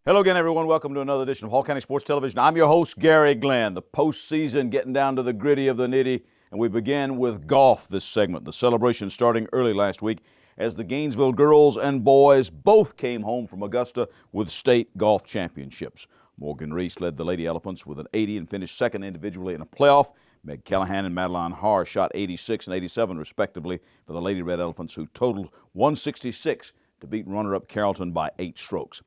Hello again, everyone. Welcome to another edition of Hall County Sports Television. I'm your host, Garry Glenn. The postseason getting down to the gritty of the nitty, and we begin with golf this segment. The celebration starting early last week as the Gainesville girls and boys both came home from Augusta with state golf championships. Morgan Reece led the Lady Elephants with an 80 and finished second individually in a playoff. Meg Callahan and Madeline Harr shot 86 and 87 respectively for the Lady Red Elephants, who totaled 166 to beat runner-up Carrollton by 8 strokes.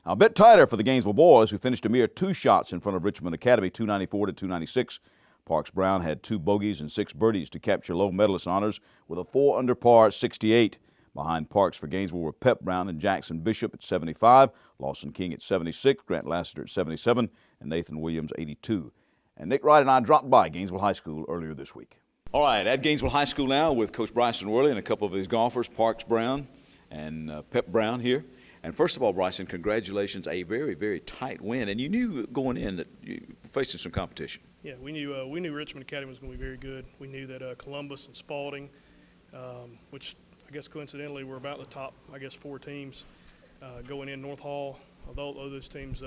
Now, a bit tighter for the Gainesville boys, who finished a mere 2 shots in front of Richmond Academy, 294 to 296. Parks Brown had 2 bogeys and 6 birdies to capture low medalist honors with a 4 under par 68. Behind Parks for Gainesville were Pep Brown and Jackson Bishop at 75, Lawson King at 76, Grant Lassiter at 77, and Nathan Williams 82. And Nick Wright and I dropped by Gainesville High School earlier this week. All right, at Gainesville High School now with Coach Bryson Worley and a couple of his golfers, Parks Brown and Pep Brown here. And first of all, Bryson, congratulations, a very, very tight win. And you knew going in that you were facing some competition. Yeah, we knew Richmond Academy was going to be very good. We knew that Columbus and Spalding, which I guess coincidentally were about the top, 4 teams going in. North Hall, although those teams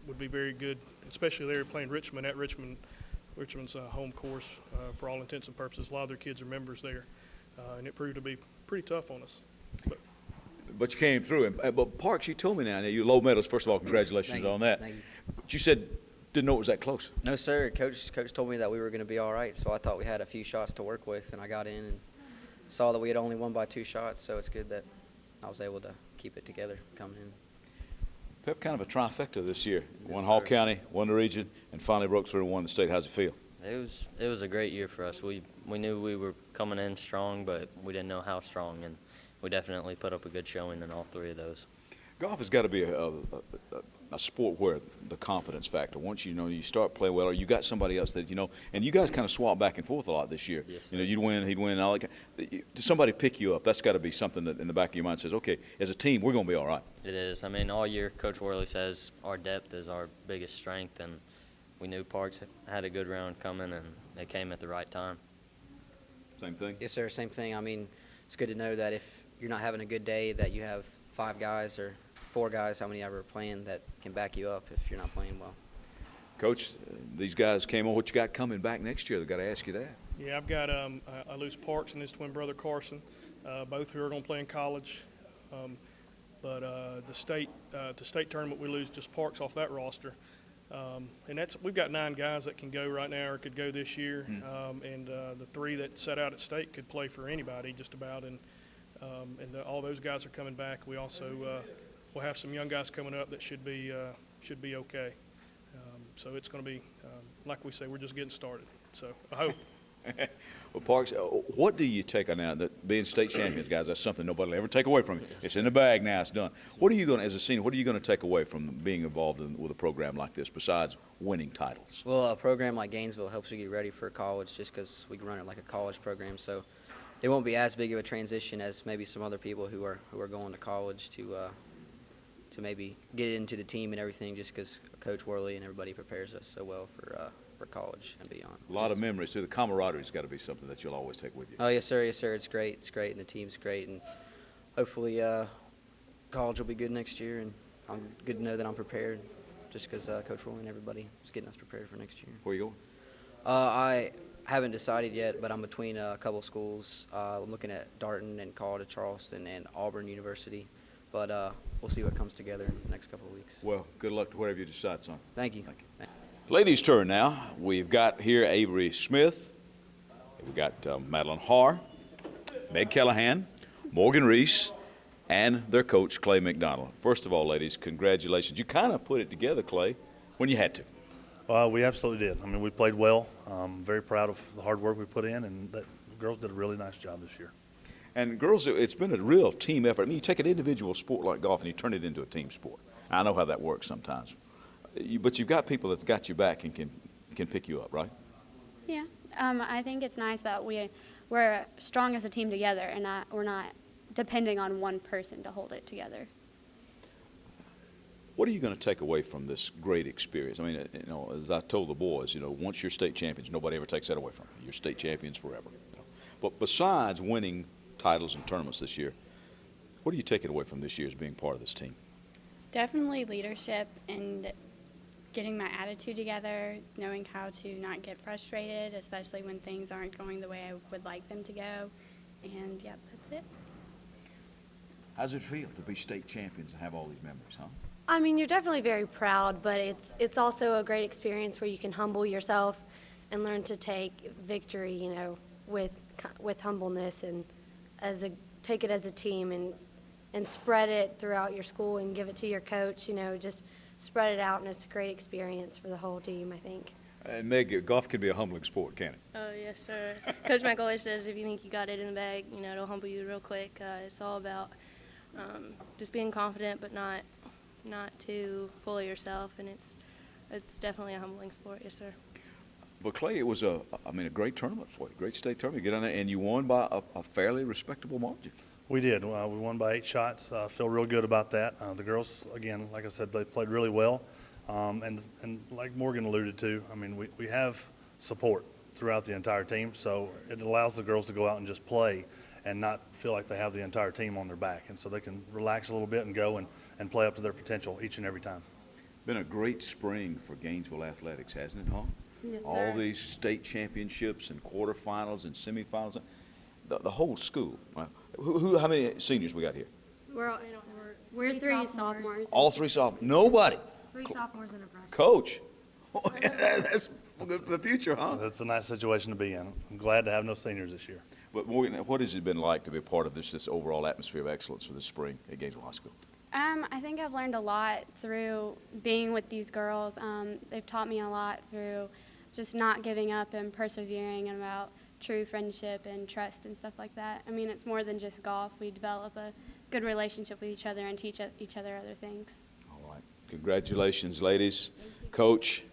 would be very good, especially they were playing Richmond at Richmond's home course for all intents and purposes. A lot of their kids are members there, and it proved to be pretty tough on us. But you came through. But Parks, you told me now, you're low medalist. First of all, congratulations on that. Thank you. But you said didn't know it was that close. No, sir. Coach told me that we were going to be all right, so I thought we had a few shots to work with, and I got in and saw that we had only won by 2 shots, so it's good that I was able to keep it together coming in. Pep, kind of a trifecta this year. Yes, won Hall sir. County, won the region, and finally broke through and won the state. How's it feel? It was a great year for us. We knew we were coming in strong, but we didn't know how strong, and we definitely put up a good showing in all 3 of those. Golf has got to be a sport where the confidence factor, once you start playing well, or you got somebody else that and you guys kind of swap back and forth a lot this year. Yes, you'd win, he'd win, all that. Somebody pick you up. That's got to be something that in the back of your mind says, okay, as a team, we're going to be all right. It is. I mean, all year Coach Worley says our depth is our biggest strength, and we knew Parks had a good round coming, and they came at the right time. Same thing? Yes, sir. Same thing. I mean, it's good to know that if you're not having a good day, that you have 5 guys or 4 guys, how many ever playing, that can back you up if you're not playing well. Coach, these guys came on. What you got coming back next year? They've got to ask you that. Yeah, I've got I lose Parks and his twin brother Carson, both who are going to play in college. But the state tournament, we lose just Parks off that roster. And we've got 9 guys that can go right now or could go this year. And the 3 that set out at state could play for anybody just about. And all those guys are coming back. We also we'll have some young guys coming up that should be okay. So it's going to be, like we say, we're just getting started. So I hope. Well, Parks, what do you take on now that being state champions, guys? That's something nobody will ever take away from you. It's in the bag now. It's done. What are you going to, as a senior, what are you going to take away from being involved with a program like this besides winning titles? Well, a program like Gainesville helps you get ready for college just because we run it like a college program. So it won't be as big of a transition as maybe some other people who are going to college to maybe get into the team and everything, just because Coach Worley and everybody prepares us so well for college and beyond. A lot of memories too. The camaraderie's got to be something that you'll always take with you. Oh, yes, sir. Yes, sir. It's great. It's great, and the team's great, and hopefully college will be good next year, and I'm good to know that I'm prepared just because Coach Worley and everybody is getting us prepared for next year. Where are you going? I haven't decided yet, but I'm between a couple schools. I'm looking at Darton and Colorado Charleston and Auburn University, but we'll see what comes together in the next couple of weeks. Well, good luck to whatever you decide, son. Thank you. Thank you. Ladies' turn now. We've got here Averi Smith. We've got Madeline Harr, Meg Callahan, Morgan Reece, and their coach, Clay McDonald. First of all, ladies, congratulations. You kind of put it together, Clay, when you had to. We absolutely did. I mean, we played well. Very proud of the hard work we put in, and the girls did a really nice job this year. And girls, it's been a real team effort. I mean, you take an individual sport like golf and you turn it into a team sport. I know how that works sometimes. But you've got people that got you back and can pick you up, right? Yeah, I think it's nice that we're strong as a team together, and we're not depending on one person to hold it together. What are you going to take away from this great experience? I mean, as I told the boys, once you're state champions, nobody ever takes that away from you. You're state champions forever. But besides winning titles and tournaments this year, what are you taking away from this year as being part of this team? Definitely leadership and getting my attitude together, knowing how to not get frustrated, especially when things aren't going the way I would like them to go. And, yeah, that's it. How's it feel to be state champions and have all these memories, huh? I mean, you're definitely very proud, but it's also a great experience where you can humble yourself and learn to take victory, you know, with humbleness and take it as a team and spread it throughout your school and give it to your coach, you know, just spread it out, and it's a great experience for the whole team, I think. And Meg, golf can be a humbling sport, can't it? Oh, yes, sir. Coach Michael always says if you think you got it in the bag, you know, it'll humble you real quick. It's all about just being confident but not too full of yourself, and it's definitely a humbling sport, yes, sir. But Clay, it was a great tournament for you, great state tournament. You get on there and you won by a fairly respectable margin. We did. We won by 8 shots. Feel real good about that. The girls, again, like I said, they played really well. And like Morgan alluded to, I mean, we have support throughout the entire team, so it allows the girls to go out and just play and not feel like they have the entire team on their back. And so they can relax a little bit and go and play up to their potential each and every time. Been a great spring for Gainesville athletics, hasn't it, huh? Yes, sir. All these state championships and quarterfinals and semifinals, the whole school. How many seniors we got here? We're three sophomores. All 3 sophomores. Nobody. 3 sophomores and a freshman. Coach. That's the future, huh? So it's a nice situation to be in. I'm glad to have no seniors this year. But Morgan, what has it been like to be a part of this overall atmosphere of excellence for this spring at Gainesville High School? I think I've learned a lot through being with these girls. They've taught me a lot through just not giving up and persevering, and about true friendship and trust and stuff like that. I mean, it's more than just golf. We develop a good relationship with each other and teach each other other things. All right. Congratulations, ladies. Coach,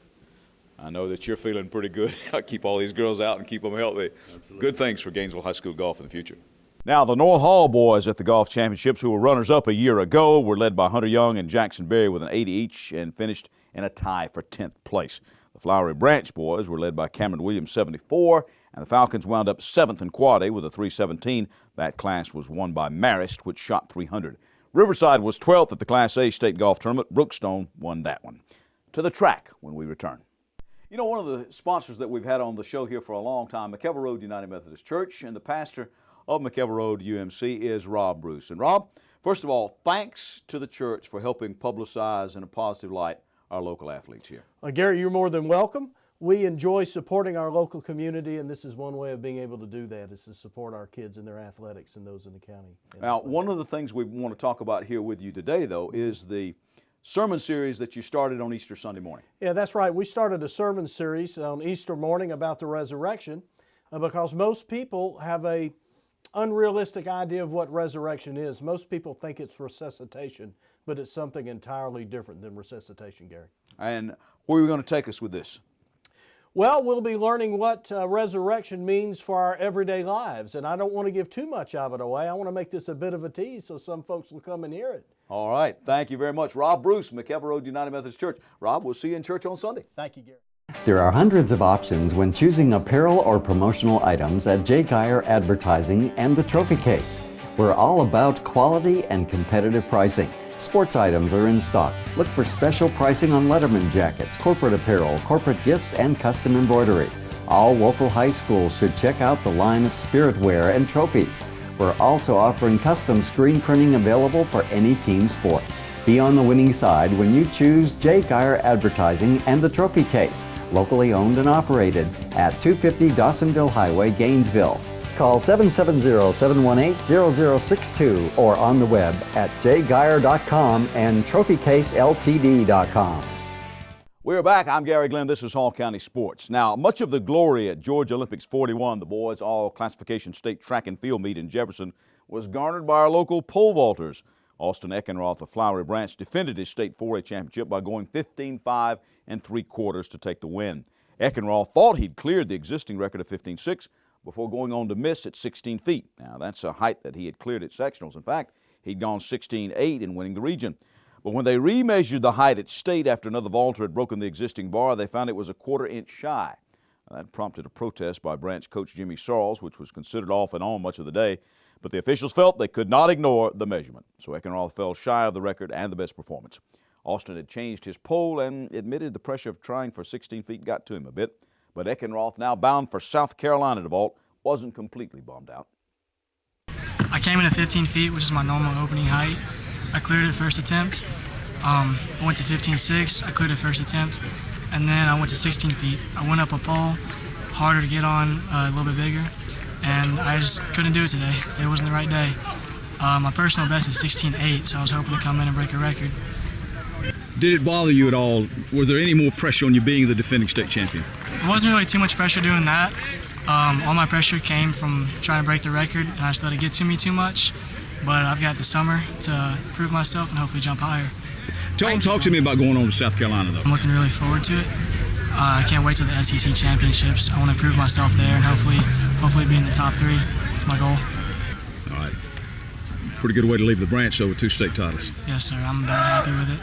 I know that you're feeling pretty good. I'll keep all these girls out and keep them healthy. Absolutely. Good things for Gainesville High School golf in the future. Now, the North Hall boys at the golf championships, who were runners-up a year ago, were led by Hunter Young and Jackson Berry with an 80 each and finished in a tie for 10th place. The Flowery Branch boys were led by Cameron Williams, 74, and the Falcons wound up 7th in Quad A with a 317. That class was won by Marist, which shot 300. Riverside was 12th at the Class A state golf tournament. Brookstone won that one. To the track when we return. You know, one of the sponsors that we've had on the show here for a long time, McKelvey Road United Methodist Church, and the pastor of McKelvey Road UMC is Rob Bruce. And Rob, first of all, thanks to the church for helping publicize in a positive light our local athletes here. Gary, you're more than welcome. We enjoy supporting our local community, and this is one way of being able to do that, is to support our kids in their athletics and those in the county. Now, one of the things we want to talk about here with you today, though, is the sermon series that you started on Easter Sunday morning. Yeah, that's right. We started a sermon series on Easter morning about the resurrection because most people have a unrealistic idea of what resurrection is. Most people think it's resuscitation, but it's something entirely different than resuscitation, Gary. And where are you going to take us with this? Well, we'll be learning what resurrection means for our everyday lives, and I don't want to give too much of it away. I want to make this a bit of a tease so some folks will come and hear it. All right. Thank you very much. Rob Bruce, McKelvey Road United Methodist Church. Rob, we'll see you in church on Sunday. Thank you, Gary. There are hundreds of options when choosing apparel or promotional items at J. Geyer Advertising and the Trophy Case. We're all about quality and competitive pricing. Sports items are in stock. Look for special pricing on Letterman jackets, corporate apparel, corporate gifts, and custom embroidery. All local high schools should check out the line of spirit wear and trophies. We're also offering custom screen printing available for any team sport. Be on the winning side when you choose J. Geyer Advertising and the Trophy Case, locally owned and operated at 250 Dawsonville Highway, Gainesville. Call 770-718-0062 or on the web at jgeyer.com and trophycaseltd.com. We're back. I'm Garry Glenn. This is Hall County Sports. Now, much of the glory at Georgia Olympics 41, the boys' all-classification state track and field meet in Jefferson, was garnered by our local pole vaulters. Austin Eckenroth of Flowery Branch defended his state 4A championship by going 15.5 3/4 to take the win. Eckenroth thought he'd cleared the existing record of 15.6 before going on to miss at 16 feet. Now, that's a height that he had cleared at sectionals. In fact, he'd gone 16.8 in winning the region. But when they remeasured the height at state after another vaulter had broken the existing bar, they found it was a 1/4 inch shy. Now, that prompted a protest by branch coach Jimmy Sarles, which was considered off and on much of the day. but the officials felt they could not ignore the measurement. So Eckenroth fell shy of the record and the best performance. Austin had changed his pole and admitted the pressure of trying for 16 feet got to him a bit. But Eckenroth, now bound for South Carolina to vault, wasn't completely bummed out. I came in at 15 feet, which is my normal opening height. I cleared it first attempt. I went to 15.6, I cleared it first attempt. And then I went to 16 feet. I went up a pole, harder to get on, a little bit bigger. And I just couldn't do it today. Today wasn't the right day. My personal best is 16.8, so I was hoping to come in and break a record. Did it bother you at all? Was there any more pressure on you being the defending state champion? It wasn't really too much pressure doing that. All my pressure came from trying to break the record, and I just let it get to me too much. But I've got the summer to prove myself and hopefully jump higher. Talk to me about going on to South Carolina, though. I'm looking really forward to it. I can't wait till the SEC championships. I want to prove myself there and hopefully be in the top 3. That's my goal. All right. Pretty good way to leave the branch, though, with 2 state titles. Yes, sir. I'm very happy with it.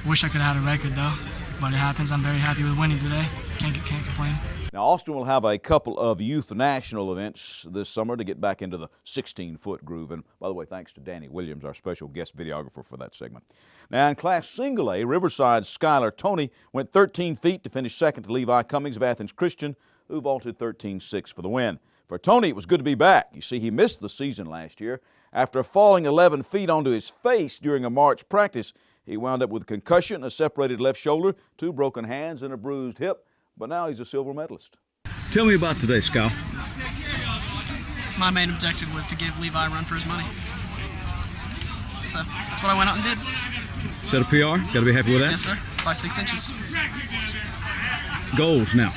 Wish I could have had a record, though, but it happens. I'm very happy with winning today. Can't complain. Now, Austin will have a couple of youth national events this summer to get back into the 16-foot groove. And, by the way, thanks to Danny Williams, our special guest videographer for that segment. Now, in Class Single A, Riverside's Skylar Toney went 13 feet to finish second to Levi Cummings of Athens Christian, who vaulted 13.6 for the win. For Toney, it was good to be back. You see, he missed the season last year. After falling 11 feet onto his face during a March practice, he wound up with concussion, a separated left shoulder, 2 broken hands, and a bruised hip. But now he's a silver medalist. Tell me about today, Scal. My main objective was to give Levi a run for his money. So that's what I went out and did. Set a PR? Got to be happy with that? Yes, sir. By 6 inches. Goals now.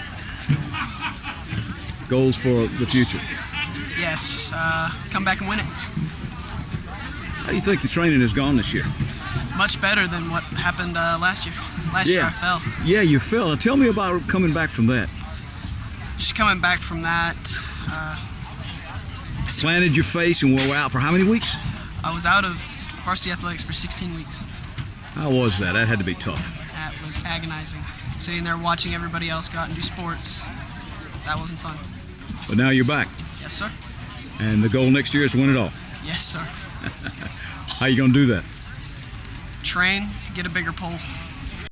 Goals for the future. Yes. Come back and win it. How do you think the training has gone this year? Much better than what happened last year. Last year I fell. Yeah, you fell. Now tell me about coming back from that. Just coming back from that. Planted your face and were out for how many weeks? I was out of varsity athletics for 16 weeks. How was that? That had to be tough. That was agonizing. Sitting there watching everybody else go out and do sports. That wasn't fun. But now you're back. Yes, sir. And the goal next year is to win it all. Yes, sir. How you going to do that? Train, get a bigger pole.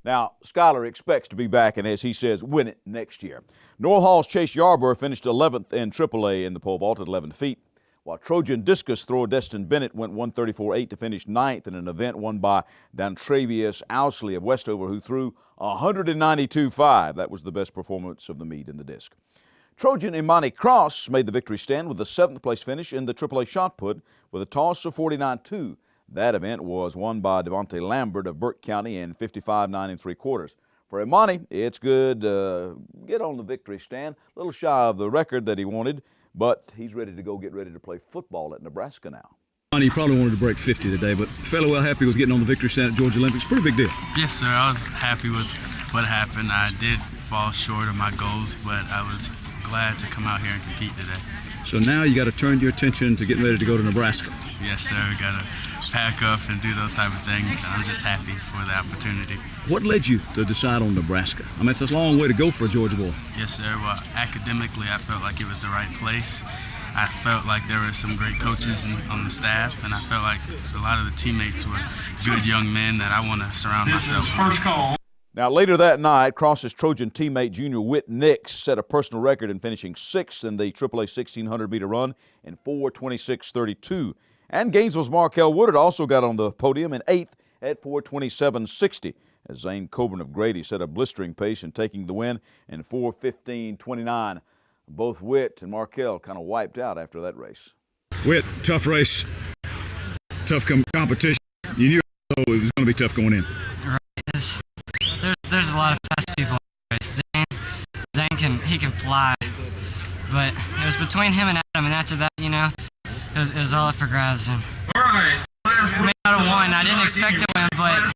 Now, Skylar expects to be back and, as he says, win it next year. North Hall's Chase Yarborough finished 11th in AAA in the pole vault at 11 feet, while Trojan discus thrower Destin Bennett went 134.8 to finish 9th in an event won by Dantravius Owsley of Westover, who threw 192.5. That was the best performance of the meet in the disc. Trojan Imani Cross made the victory stand with a 7th place finish in the AAA shot put with a toss of 49.2. That event was won by Devontae Lambert of Burke County in 55.9 3/4. For Imani, it's good to get on the victory stand. A little shy of the record that he wanted, but he's ready to get ready to play football at Nebraska now. He probably wanted to break 50 today, but fairly well happy with getting on the victory stand at Georgia Olympics. Pretty big deal. Yes, sir. I was happy with what happened. I did fall short of my goals, but I was glad to come out here and compete today. So now you got to turn your attention to getting ready to go to Nebraska. Yes, sir. We got to pack up and do those type of things. I'm just happy for the opportunity. What led you to decide on Nebraska? I mean, it's a long way to go for a Georgia boy. Yes, sir. Well, academically, I felt like it was the right place. I felt like there were some great coaches on the staff, and I felt like a lot of the teammates were good young men that I want to surround myself with. Now, later that night, Cross's Trojan teammate Junior Witt Nix set a personal record in finishing 6th in the AAA 1,600-meter run in 4:26.32. And Gainesville's Marquel Woodard also got on the podium in 8th at 4:27.60, as Zane Coburn of Grady set a blistering pace in taking the win in 4:15.29. Both Witt and Marquel kind of wiped out after that race. Witt, tough race, tough competition. You knew it was going to be tough going in. Right. There's a lot of fast people in the race. Zane can fly, but it was between him and Adam, and after that, you know, it was all up for grabs. And I made out of one. I didn't expect to win, but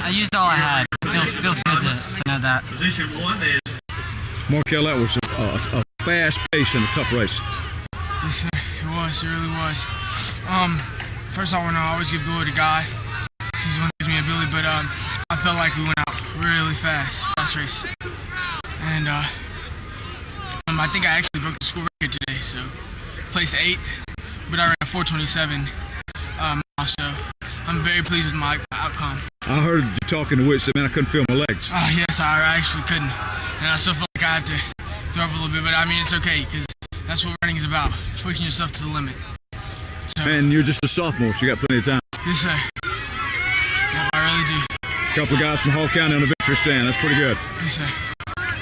I used all I had. It feels good to know that. Marquel, that was a fast pace and a tough race. Yes, sir. It was. It really was. First, I want to always give glory to God. He's the one who gives me ability, but I felt like we went out really fast race. And I think I actually broke the school record today, so placed 8th, but I ran a 4:27 mile, so I'm very pleased with my outcome. I heard you talking to Witt, said, man, I couldn't feel my legs. Yes, I actually couldn't, and I still feel like I have to throw up a little bit, but I mean, it's okay, because that's what running is about, pushing yourself to the limit. So, and you're just a sophomore, so you got plenty of time. Yes, sir. Yep, I really do. A couple of guys from Hall County on the victory stand. That's pretty good. Yes, sir.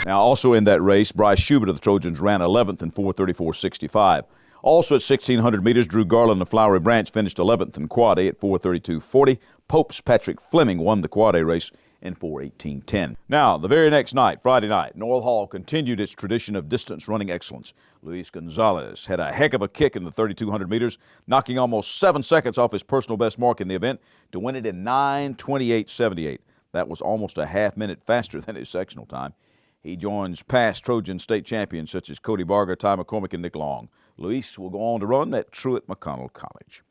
Now, also in that race, Bryce Schubert of the Trojans ran 11th in 4:34.65. Also at 1,600 meters, Drew Garland of Flowery Branch finished 11th in Quad A at 4:32.40. Pope's Patrick Fleming won the Quad A race in 4:18.10. Now, the very next night, Friday night, North Hall continued its tradition of distance running excellence. Luis Gonzalez had a heck of a kick in the 3,200 meters, knocking almost 7 seconds off his personal best mark in the event to win it in 9:28.78. That was almost a half minute faster than his sectional time. He joins past Trojan state champions such as Cody Barger, Ty McCormick, and Nick Long. Luis will go on to run at Truett McConnell College.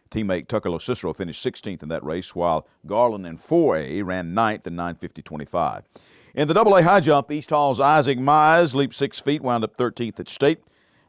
Teammate Tucker Cicero finished 16th in that race, while Garland in 4A ran 9th in 9:50.25. In the AA high jump, East Hall's Isaac Mize leaped 6 feet, wound up 13th at state.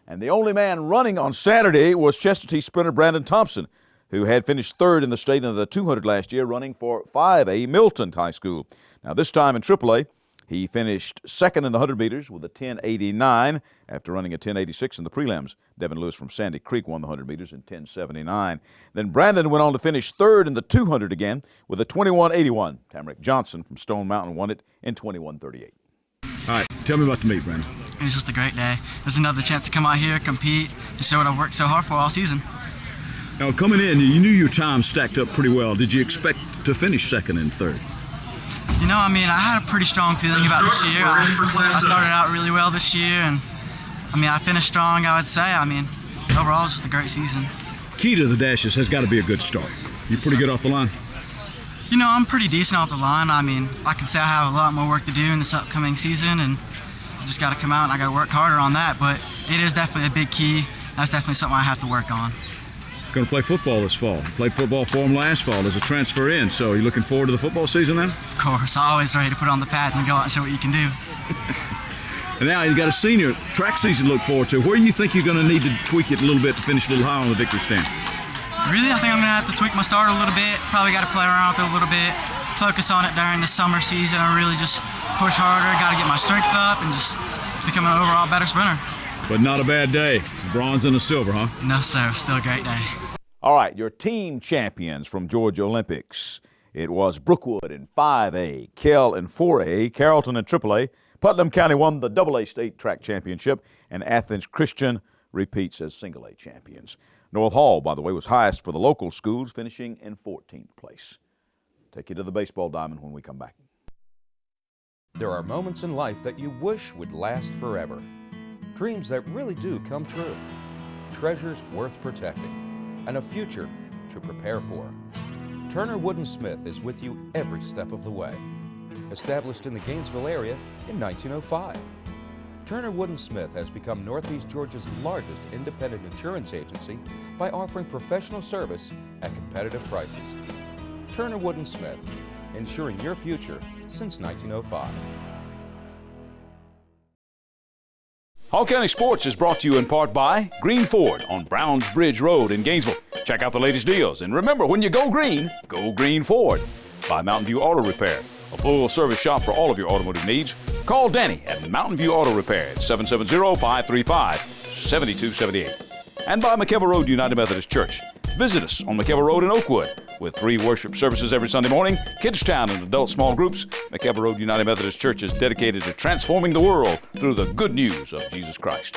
And the only man running on Saturday was Chestatee sprinter Brandon Thompson, who had finished 3rd in the state in the 200 last year, running for 5A Milton High School. Now, this time in AAA, he finished 2nd in the 100 meters with a 10:89 after running a 10:86 in the prelims. Devin Lewis from Sandy Creek won the 100 meters in 10:79. Then Brandon went on to finish 3rd in the 200 again with a 21:81. Tamarick Johnson from Stone Mountain won it in 21:38. All right, tell me about the meet, Brandon. It was just a great day. There's another chance to come out here, compete, and show what I've worked so hard for all season. Now, coming in, you knew your time stacked up pretty well. Did you expect to finish 2nd and 3rd? You know, I mean, I had a pretty strong feeling about this year. I started out really well this year, and I mean, I finished strong, I would say. I mean, overall, it's just a great season. Key to the dashes has got to be a good start. You pretty good off the line? You know, I'm pretty decent off the line. I mean, I can say I have a lot more work to do in this upcoming season, and I just got to come out and I got to work harder on that. But it is definitely a big key. That's definitely something I have to work on. Going to play football this fall. Played football for him last fall as a transfer in. So you looking forward to the football season then? Of course. I'm always ready to put on the pads and go out and show what you can do. And now you got a senior track season to look forward to. Where do you think you're going to need to tweak it a little bit to finish a little higher on the victory stand? Really, I think I'm going to have to tweak my start a little bit. Probably got to play around with it a little bit. Focus on it during the summer season and really just push harder. Got to get my strength up and just become an overall better sprinter. But not a bad day. Bronze and a silver, huh? No, sir. Still a great day. All right, your team champions from Georgia Olympics. It was Brookwood in 5A, Kell in 4A, Carrollton in AAA. Putnam County won the AA state track championship, and Athens Christian repeats as single A champions. North Hall, by the way, was highest for the local schools, finishing in 14th place. Take you to the baseball diamond when we come back. There are moments in life that you wish would last forever. Dreams that really do come true. Treasures worth protecting. And a future to prepare for. Turner Wood & Smith is with you every step of the way. Established in the Gainesville area in 1905. Turner Wood & Smith has become Northeast Georgia's largest independent insurance agency by offering professional service at competitive prices. Turner Wood & Smith, insuring your future since 1905. Hall County Sports is brought to you in part by Green Ford on Browns Bridge Road in Gainesville. Check out the latest deals. And remember, when you go Green Ford. By Mountain View Auto Repair, a full-service shop for all of your automotive needs. Call Danny at Mountain View Auto Repair at 770-535-7278. And by McKelvey Road United Methodist Church. Visit us on McKelvey Road in Oakwood. With 3 worship services every Sunday morning, Kids Town and adult small groups, McKelvey Road United Methodist Church is dedicated to transforming the world through the good news of Jesus Christ.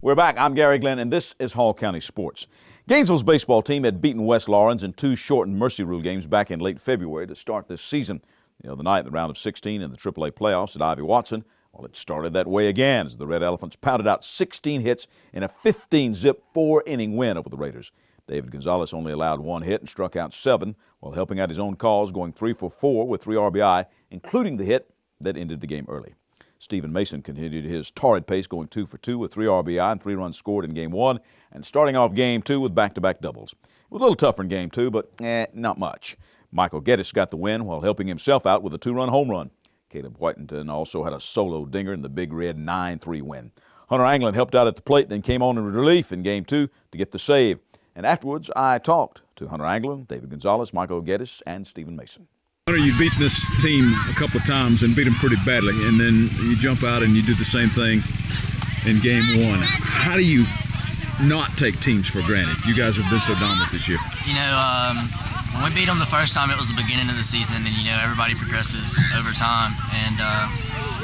We're back. I'm Garry Glenn, and this is Hall County Sports. Gainesville's baseball team had beaten West Laurens in 2 shortened Mercy Rule games back in late February to start this season. The other night in the round of 16 in the AAA playoffs at Ivy Watson, well, it started that way again as the Red Elephants pounded out 16 hits in a 15-zip 4-inning win over the Raiders. David Gonzalez only allowed 1 hit and struck out 7 while helping out his own cause, going 3 for 4 with 3 RBI, including the hit that ended the game early. Stephen Mason continued his torrid pace, going 2 for 2 with 3 RBI and 3 runs scored in Game 1, and starting off Game 2 with back-to-back doubles. It was a little tougher in Game 2, but not much. Michael Gettys got the win while helping himself out with a 2-run home run. Caleb Whitington also had a solo dinger in the Big Red 9-3 win. Hunter Anglin helped out at the plate, then came on in relief in Game 2 to get the save. And afterwards, I talked to Hunter Anglin, David Gonzalez, Michael Gettys, and Stephen Mason. Hunter, you've beaten this team a couple of times and beat them pretty badly, and then you jump out and you do the same thing in Game 1. How do you not take teams for granted? You guys have been so dominant this year. You know, when we beat them the first time, it was the beginning of the season, and you know everybody progresses over time. And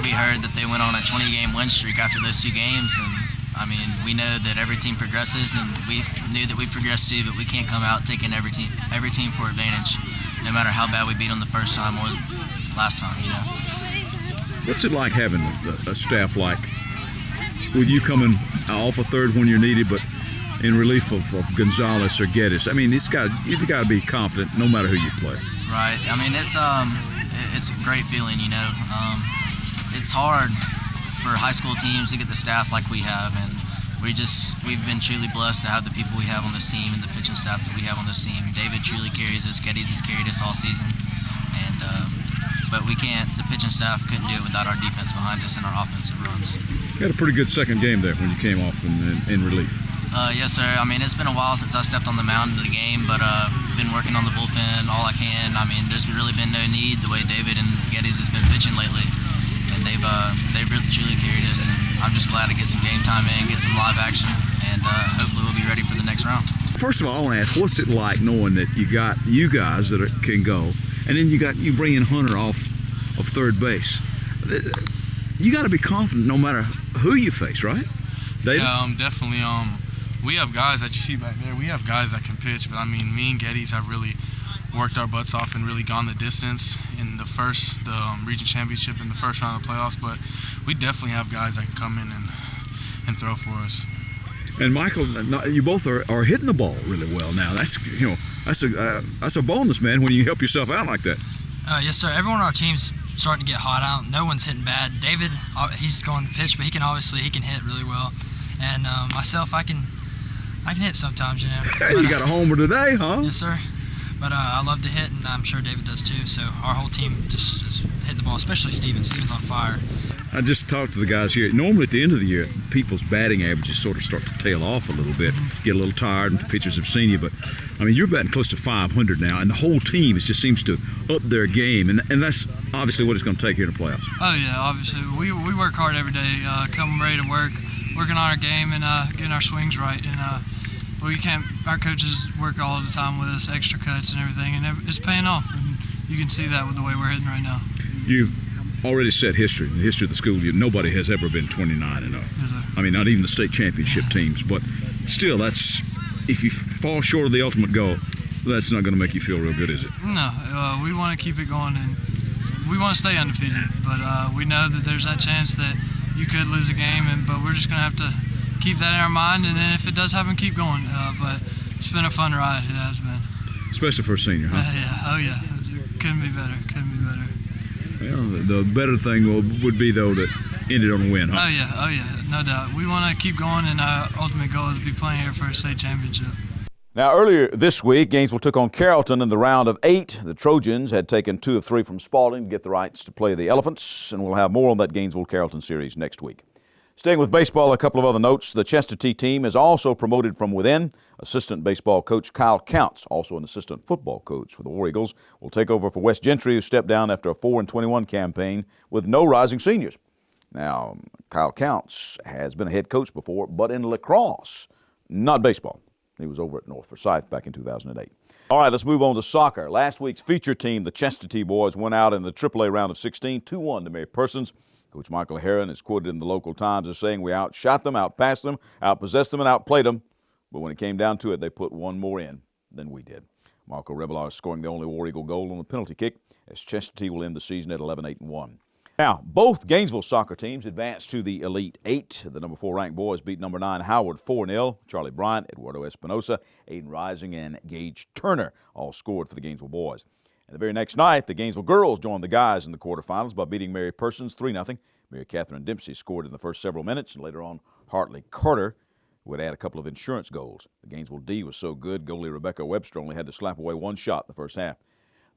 we heard that they went on a 20-game win streak after those 2 games, and I mean, we know that every team progresses, and we knew that we progressed too, but we can't come out taking every team for advantage, no matter how bad we beat them the first time or last time. You know. What's it like having a staff like, with you coming off a third when you're needed, but in relief of Gonzalez or Gettys? I mean, you've got to be confident no matter who you play. Right. I mean, it's a great feeling, you know. It's hard for high school teams to get the staff like we have, and we've been truly blessed to have the people we have on this team and the pitching staff that we have on this team. David truly carries us. Gettys has carried us all season, and but we can't. The pitching staff couldn't do it without our defense behind us and our offensive runs. You had a pretty good second game there when you came off in relief. Yes, sir. I mean, it's been a while since I stepped on the mound in the game, but been working on the bullpen all I can. I mean, there's really been no need the way David and Gettys has been pitching lately, and they've really truly carried us. And I'm just glad to get some game time in, get some live action, and hopefully we'll be ready for the next round. First of all, I want to ask, what's it like knowing that you got you guys that can go, and then you bring in Hunter off of third base? You got to be confident no matter who you face, right, David? Yeah, definitely. We have guys that you see back there. We have guys that can pitch, but I mean, me and Gettys have really worked our butts off and really gone the distance in the region championship in the first round of the playoffs. But we definitely have guys that can come in and throw for us. And Michael, you both are hitting the ball really well now. That's a bonus, man, when you help yourself out like that. Yes, sir. Everyone on our team's starting to get hot out. No one's hitting bad. David, he's going to pitch, but he can hit really well. And myself, I can hit sometimes, you know. Hey, you got a homer today, huh? Yes, sir. But I love to hit, and I'm sure David does too. So our whole team just is hitting the ball, especially Stephen. Stephen's on fire. I just talked to the guys here. Normally at the end of the year, people's batting averages sort of start to tail off a little bit, get a little tired, and the pitchers have seen you. But, I mean, you're batting close to 500 now, and the whole team just seems to up their game, and that's obviously what it's going to take here in the playoffs. Oh, yeah, obviously. We work hard every day, come ready to work, working on our game and getting our swings right. And our coaches work all the time with us, extra cuts and everything, and it's paying off. And you can see that with the way we're hitting right now. You've already set history, the history of the school. Nobody has ever been 29-0. Yes, sir. I mean, not even the state championship teams, but still, that's, if you fall short of the ultimate goal, that's not going to make you feel real good, is it? No, we want to keep it going, and we want to stay undefeated, but we know that there's that chance that you could lose a game, but we're just going to have to keep that in our mind, and then if it does happen, keep going. But it's been a fun ride. It has been. Especially for a senior, huh? Yeah. Oh, yeah. Couldn't be better. Well, the better thing would be, though, that ended on a win, huh? Oh, yeah. No doubt. We want to keep going, and our ultimate goal is to be playing here for a state championship. Now, earlier this week, Gainesville took on Carrollton in the round of 8. The Trojans had taken 2 of 3 from Spalding to get the rights to play the Elephants, and we'll have more on that Gainesville-Carrollton series next week. Staying with baseball, a couple of other notes. The Chestatee team is also promoted from within. Assistant baseball coach Kyle Counts, also an assistant football coach for the War Eagles, will take over for Wes Gentry, who stepped down after a 4-21 campaign with no rising seniors. Now, Kyle Counts has been a head coach before, but in lacrosse, not baseball. He was over at North Forsyth back in 2008. All right, let's move on to soccer. Last week's feature team, the Chestatee boys, went out in the AAA round of 16, 2-1 to Mary Persons. Coach Michael Heron is quoted in the local Times as saying, "We outshot them, outpassed them, outpossessed them, and outplayed them. But when it came down to it, they put one more in than we did." Marco Revelar scoring the only War Eagle goal on the penalty kick, as Chestatee will end the season at 11-8-1. Now, both Gainesville soccer teams advanced to the Elite 8. The number 4 ranked boys beat number 9 Howard 4-0. Charlie Bryant, Eduardo Espinosa, Aiden Rising, and Gage Turner all scored for the Gainesville boys. And the very next night, the Gainesville girls joined the guys in the quarterfinals by beating Mary Persons 3-0. Mary Catherine Dempsey scored in the first several minutes, and later on, Hartley Carter would add a couple of insurance goals. The Gainesville D was so good, goalie Rebecca Webster only had to slap away one shot in the first half.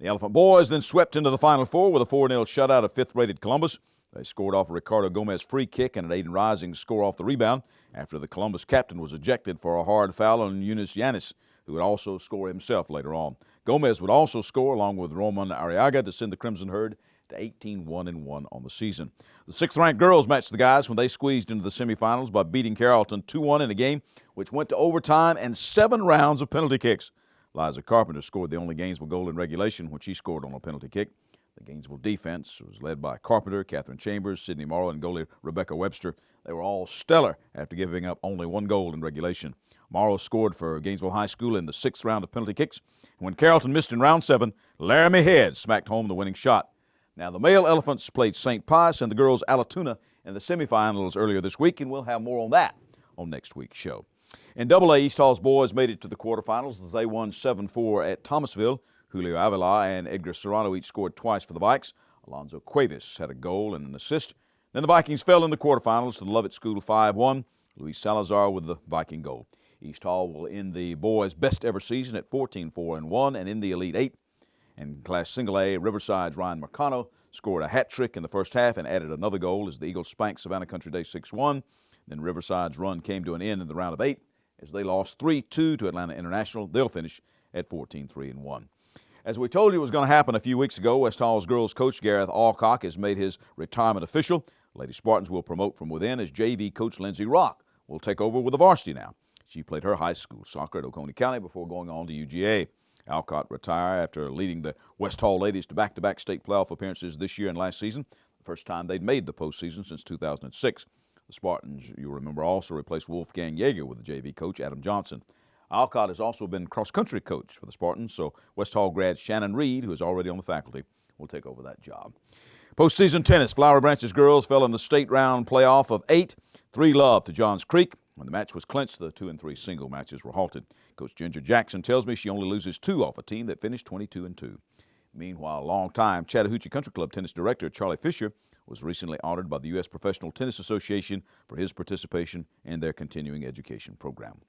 The Elephant boys then swept into the Final Four with a 4-0 shutout of fifth-rated Columbus. They scored off a Ricardo Gomez free kick and an Aiden Rising score off the rebound after the Columbus captain was ejected for a hard foul on Eunice Yanis, who would also score himself later on. Gomez would also score along with Roman Arriaga to send the Crimson Herd to 18-1-1 on the season. The 6th-ranked girls matched the guys when they squeezed into the semifinals by beating Carrollton 2-1 in a game which went to overtime and 7 rounds of penalty kicks. Liza Carpenter scored the only Gainesville goal in regulation when she scored on a penalty kick. The Gainesville defense was led by Carpenter, Catherine Chambers, Sydney Morrow, and goalie Rebecca Webster. They were all stellar after giving up only 1 goal in regulation. Morrow scored for Gainesville High School in the 6th round of penalty kicks. When Carrollton missed in round 7, Laramie Head smacked home the winning shot. Now, the male Elephants played St. Pius and the girls Allatoona in the semifinals earlier this week, and we'll have more on that on next week's show. In AA, East Hall's boys made it to the quarterfinals as they won 7-4 at Thomasville. Julio Avila and Edgar Serrano each scored twice for the Vikes. Alonzo Cuevas had a goal and an assist. Then the Vikings fell in the quarterfinals to the Lovett School 5-1. Luis Salazar with the Viking goal. East Hall will end the boys' best ever season at 14-4-1 and in the Elite 8. In Class Single A, Riverside's Ryan Mercano scored a hat trick in the first half and added another goal as the Eagles spanked Savannah Country Day 6-1. Then Riverside's run came to an end in the round of 8 as they lost 3-2 to Atlanta International. They'll finish at 14-3-1. As we told you was going to happen a few weeks ago, West Hall's girls coach Gareth Alcock has made his retirement official. Lady Spartans will promote from within as JV coach Lindsey Rock will take over with the varsity now. She played her high school soccer at Oconee County before going on to UGA. Alcott retired after leading the West Hall ladies to back-to-back state playoff appearances this year and last season, the first time they'd made the postseason since 2006. The Spartans, you'll remember, also replaced Wolfgang Yeager with the JV coach Adam Johnson. Alcott has also been cross-country coach for the Spartans, so West Hall grad Shannon Reed, who is already on the faculty, will take over that job. Postseason tennis, Flowery Branch's girls fell in the state round playoff of 8, 3-love to Johns Creek. When the match was clinched, the 2 and 3 single matches were halted. Coach Ginger Jackson tells me she only loses 2 off a team that finished 22-2. Meanwhile, longtime Chattahoochee Country Club tennis director Charlie Fisher was recently honored by the U.S. Professional Tennis Association for his participation in their continuing education program.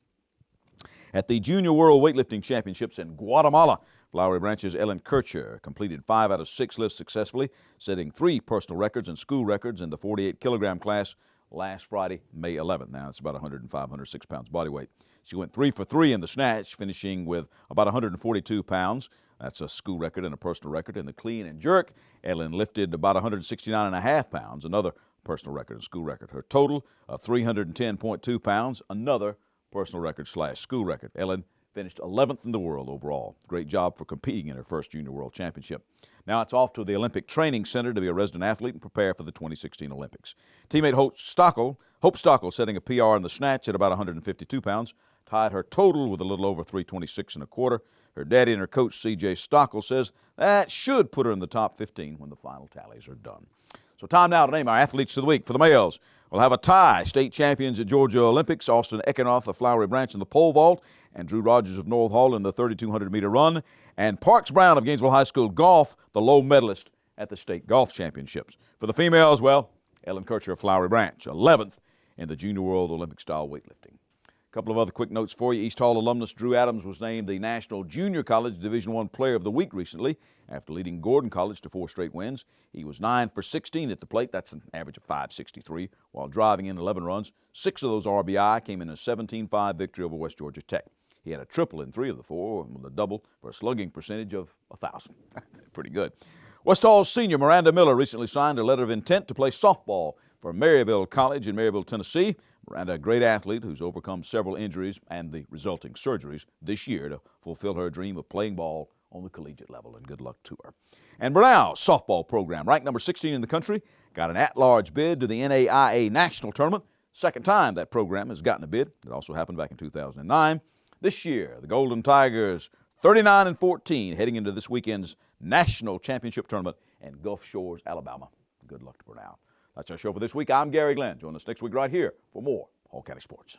At the Junior World Weightlifting Championships in Guatemala, Flowery Branch's Ellen Kircher completed 5 out of 6 lifts successfully, setting 3 personal records and school records in the 48-kilogram class last Friday, May 11th. Now, it's about 105, 106 pounds body weight. She went 3 for 3 in the snatch, finishing with about 142 pounds. That's a school record and a personal record. In the clean and jerk, Ellen lifted about 169.5 pounds, another personal record and school record. Her total of 310.2 pounds, another personal record / school record. Ellen finished 11th in the world overall. Great job for competing in her first Junior World Championship. Now it's off to the Olympic Training Center to be a resident athlete and prepare for the 2016 Olympics. Teammate Hope Stockel, setting a PR in the snatch at about 152 pounds, tied her total with a little over 326 1/4. Her daddy and her coach, C.J. Stockel, says that should put her in the top 15 when the final tallies are done. So time now to name our athletes of the week. For the males, we'll have a tie. State champions at Georgia Olympics, Austin Eckenroth of Flowery Branch in the pole vault, and Drew Rogers of North Hall in the 3,200-meter run, and Parks Brown of Gainesville High School golf, the low medalist at the state golf championships. For the females, well, Ellen Kircher of Flowery Branch, 11th in the Junior World Olympic-style weightlifting. A couple of other quick notes for you. East Hall alumnus Drew Adams was named the National Junior College Division I Player of the Week recently after leading Gordon College to 4 straight wins. He was 9 for 16 at the plate. That's an average of .563 while driving in 11 runs. 6 of those RBI came in a 17-5 victory over West Georgia Tech. He had a triple in 3 of the 4 with a double for a slugging percentage of 1,000. Pretty good. West Hall's senior Miranda Miller recently signed a letter of intent to play softball for Maryville College in Maryville, Tennessee. Miranda, a great athlete who's overcome several injuries and the resulting surgeries this year to fulfill her dream of playing ball on the collegiate level, and good luck to her. And Brunel's softball program, ranked number 16 in the country, got an at-large bid to the NAIA National Tournament. Second time that program has gotten a bid. It also happened back in 2009. This year, the Golden Tigers, 39-14, heading into this weekend's National Championship Tournament in Gulf Shores, Alabama. Good luck to Brunel. That's our show for this week. I'm Garry Glenn. Join us next week right here for more Hall County Sports.